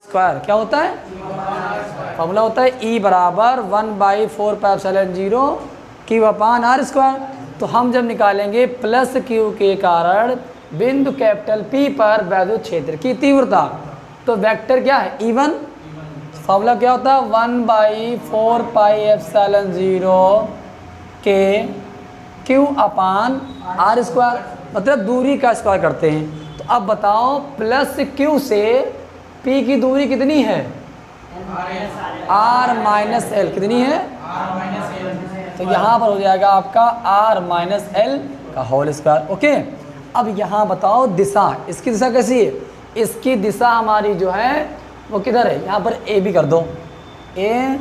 Square क्या होता है, फॉर्मूला होता है E बराबर 1/4πε0 Q अपान R स्क्वायर। तो हम जब निकालेंगे प्लस Q के कारण बिंदु कैपिटल P पर वैद्युत क्षेत्र की तीव्रता, तो वेक्टर क्या है E1, फॉर्मूला क्या होता है 1/4πε0 के Q अपान R स्क्वायर, मतलब दूरी का स्क्वायर करते हैं। तो अब बताओ प्लस Q से P की दूरी कितनी है, R माइनस L कितनी है, तो यहाँ पर हो जाएगा आपका R माइनस L का होल स्क्वायर। ओके, अब यहाँ बताओ दिशा, इसकी दिशा कैसी है, इसकी दिशा हमारी जो है वो किधर है, यहाँ पर A भी कर दो, A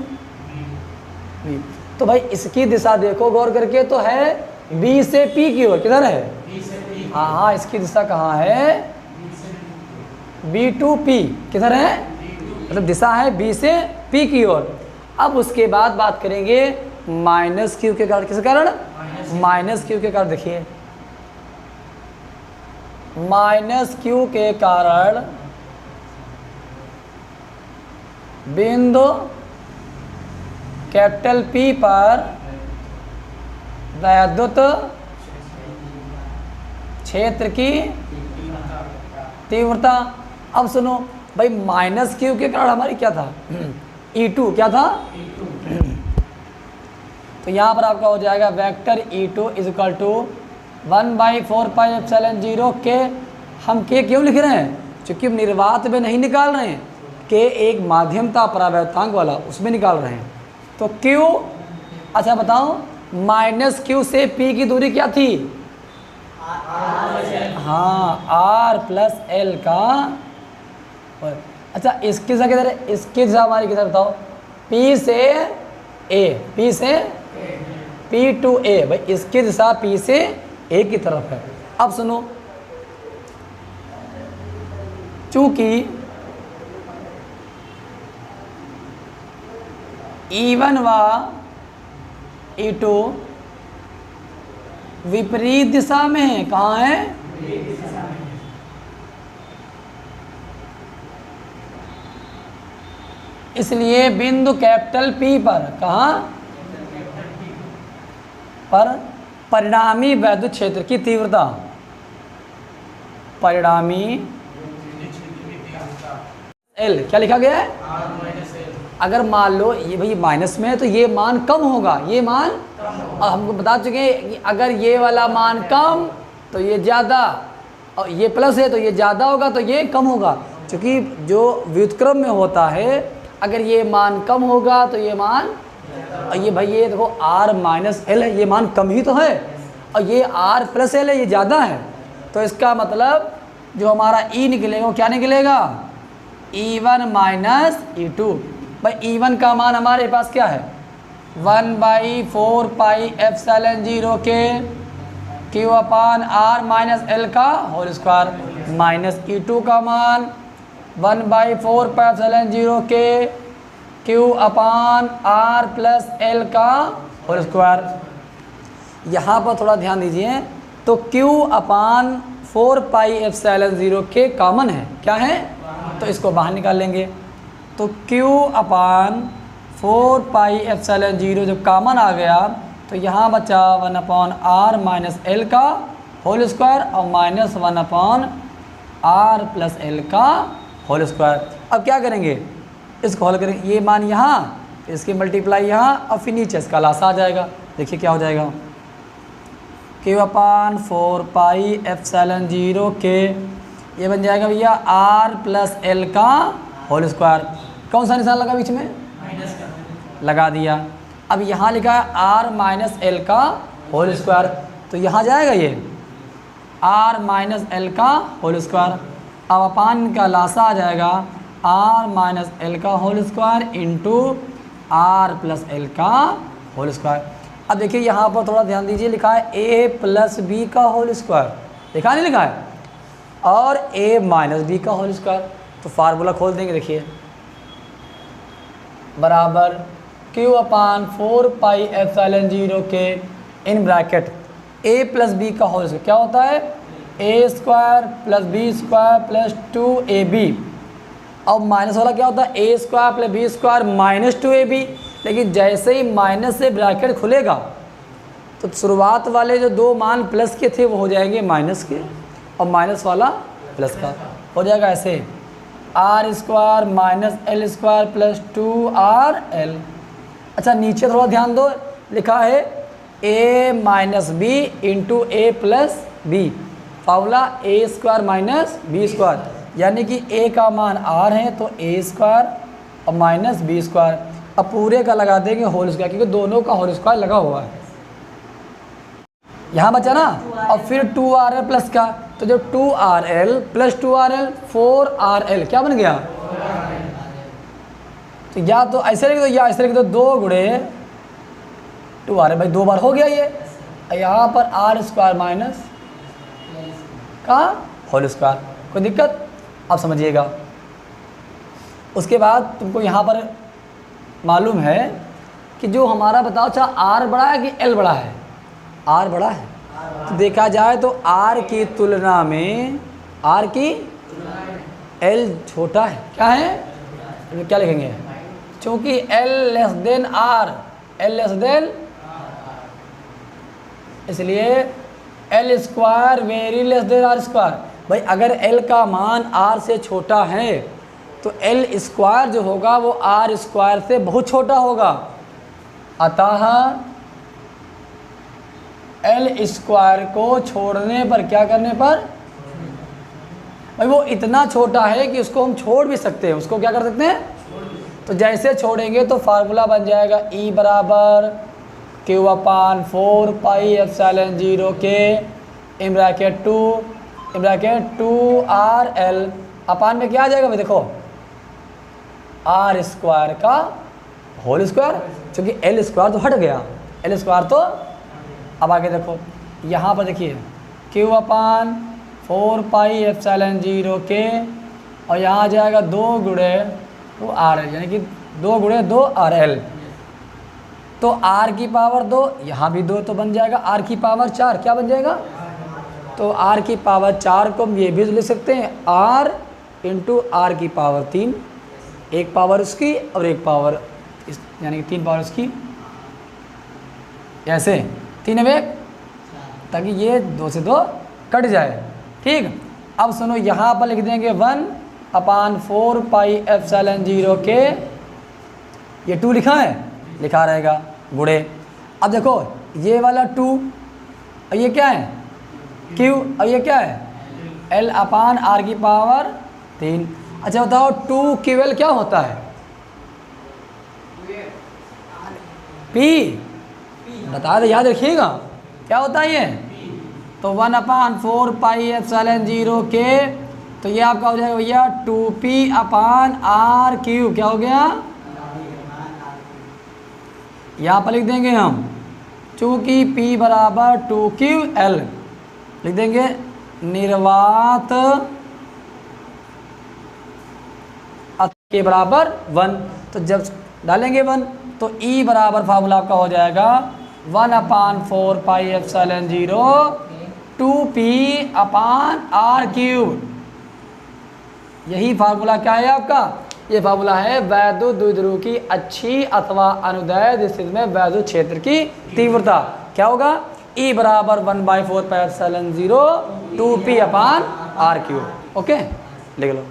B। तो भाई इसकी दिशा देखो गौर करके, तो है B से P की ओर, किधर है, हाँ हाँ इसकी दिशा कहाँ है, B to P, किधर है, मतलब दिशा है B से P की ओर। अब उसके बाद बात करेंगे माइनस Q के कारण, किस कारण, माइनस Q के कारण, देखिए माइनस Q के कारण बिंदु कैपिटल P पर वैद्युत क्षेत्र की तीव्रता। अब सुनो भाई माइनस Q के कारण हमारी क्या था, E2 क्या था, तो यहाँ पर आपका हो जाएगा vector E2 is equal to 1/4πε0 के, हम के क्यों लिख रहे हैं, चूँकि हम निर्वात में नहीं निकाल रहे हैं, के एक माध्यमता परावैद्युतांक वाला उसमें निकाल रहे हैं। तो Q, अच्छा बताओ माइनस Q से P की दूरी क्या थी, हाँ R प्लस L का, अच्छा इसकी दिशा किधर है, इसकी दिशा हमारी किधर बताओ, P से A, P से P to A, भाई इसकी दिशा P से A की तरफ है। अब सुनो, चूंकि E1 व E2 विपरीत दिशा में है, कहाँ है, इसलिए बिंदु कैपिटल P पर, कहाँ पर परिणामी वैद्युत क्षेत्र की तीव्रता, परिणामी L क्या लिखा गया है, अगर मान लो ये भाई माइनस में है तो ये मान कम होगा, ये मान, और हमको बता चुके हैं कि अगर ये वाला मान कम तो ये ज़्यादा, और ये प्लस है तो ये ज़्यादा होगा तो ये कम होगा, क्योंकि जो व्युत्क्रम में होता है अगर ये मान कम होगा तो ये मान, और ये भाई ये देखो R माइनस L है, ये मान कम ही तो है, और ये R प्लस L है, ये ज़्यादा है, तो इसका मतलब जो हमारा E निकलेगा वो क्या निकलेगा, E1 माइनस E2। भाई E1 का मान हमारे पास क्या है 1/4πε0 के Q अपान R माइनस L का होल स्क्वायर, माइनस E2 का मान 1/4πε0 के Q अपान R प्लस L का होल स्क्वायर। यहाँ पर थोड़ा ध्यान दीजिए, तो Q अपान 4πε0 के कॉमन है, क्या है, तो इसको बाहर निकाल लेंगे, तो Q अपान 4πε0 जब कॉमन आ गया तो यहाँ बचा 1/R माइनस L का होल स्क्वायर और माइनस 1/R प्लस L का होल स्क्वायर। अब क्या करेंगे, इसको हल करेंगे, ये मान यहाँ, इसकी मल्टीप्लाई यहाँ, और फिर नीचे इसका लासा आ जाएगा। देखिए क्या हो जाएगा, Q अपान 4πε0 के, ये बन जाएगा भैया R प्लस L का होल स्क्वायर, कौन सा निशान लगा बीच में, माइनस का लगा दिया। अब यहाँ लिखा है R माइनस L का होल स्क्वायर, तो यहाँ जाएगा ये R माइनस L का होल स्क्वायर, अब अपान का लासा आ जाएगा R माइनस L का whole square into R plus L का होल स्क्वायर। अब देखिए यहाँ पर थोड़ा ध्यान दीजिए, लिखा है A प्लस B का होल स्क्वायर, लिखा नहीं लिखा है, और A माइनस B का होल स्क्वायर। तो फार्मूला खोल देंगे, देखिए बराबर Q अपान 4πε0 के in bracket A plus B का होल स्क्वायर क्या होता है, A square plus B square plus 2AB अब माइनस वाला क्या होता है, A square plus B square minus 2ab। लेकिन जैसे ही माइनस से ब्रैकेट खुलेगा तो शुरुआत वाले जो दो मान प्लस के थे वो हो जाएंगे माइनस के, और माइनस वाला प्लस का हो जाएगा ऐसे, r square minus l square plus 2RL। अच्छा नीचे थोड़ा ध्यान दो, लिखा है a minus b into a plus b, formula a square minus b square, यानी कि a का मान r है तो a स्क्वायर और माइनस बी स्क्वायर। अब पूरे का लगा देंगे होल स्क्वायर, क्योंकि दोनों का होल स्क्वायर लगा हुआ है। यहाँ बचा ना, और फिर 2RL प्लस का, तो जो 2RL प्लस 2RL 4RL क्या बन गया। तो या तो ऐसे लिख दो या ऐसे लिख दो, 2 गुणे 2RL, भाई 2 बार हो गया ये। यहाँ पर आर स्क्वायर माइनस का होल स्क्वायर, कोई दिक्कत। अब समझिएगा, उसके बाद तुमको यहाँ पर मालूम है कि जो हमारा बताओ अच्छा आर बड़ा है कि एल बड़ा है, आर बड़ा है। तो देखा जाए तो आर की तुलना में आर की एल छोटा है, क्या है, तो क्या लिखेंगे, चूंकि L less than R, L less than, इसलिए L square very less than R square. भाई अगर एल का मान आर से छोटा है तो एल स्क्वायर जो होगा वो आर स्क्वायर से बहुत छोटा होगा, अतः एल स्क्वायर को छोड़ने पर, क्या करने पर, भाई वो इतना छोटा है कि उसको हम छोड़ भी सकते हैं, उसको क्या कर सकते हैं, तो जैसे छोड़ेंगे तो फार्मूला बन जाएगा E बराबर Q/4 पाई एप्सिलॉन 0 के इन ब्रैकेट 2RL अपान में क्या आ जाएगा भाई, देखो आर स्क्वायर का होल स्क्वायर, क्योंकि एल स्क्वायर तो हट गया, एल स्क्वायर तो। अब आगे देखो, यहाँ पर देखिए Q/4 पाई एप्सिलॉन 0 के, और यहाँ आ जाएगा 2 गुणे 2RL, यानी कि 2 गुणे 2RL। तो r की पावर 2, यहाँ भी 2 तो बन जाएगा r की पावर 4, क्या बन जाएगा, तो r की पावर 4 को हम ये भी लिख सकते हैं r इंटू r की पावर 3, एक पावर उसकी और एक पावर यानी कि 3 पावर उसकी, ऐसे 3 में, ताकि ये 2 से 2 कट जाए। ठीक, अब सुनो यहाँ पर लिख देंगे 1/4 पाई एप्सिलॉन 0 के, ये 2 लिखा है, लिखा रहेगा गुणे। अब देखो ये वाला 2 और ये क्या है Q, और ये क्या है L/r की पावर 3। अच्छा बताओ 2QL क्या होता है, P, बता दे, याद रखिएगा क्या होता है ये, तो 1/4 पाई एप्सिलॉन 0 के, तो ये आपका हो जाएगा भैया 2P/r3, क्या हो गया, यहाँ पर लिख देंगे हम, चूँकि P बराबर 2QL लिख देंगे, निर्वात के बराबर 1, तो जब डालेंगे 1 तो E बराबर फार्मूला आपका हो जाएगा 1/4 पाई एप्सिलॉन 0 2P/r3। यही फार्मूला क्या है आपका, ये फार्मूला है वैद्युत द्विध्रुव की अच्छी अथवा अनुदैर्ध्य स्थिति में वैद्युत क्षेत्र की तीव्रता। क्या होगा, E बराबर 1/4 पाई एप्सिलॉन 0 2P/r3। ओके, लिख लो।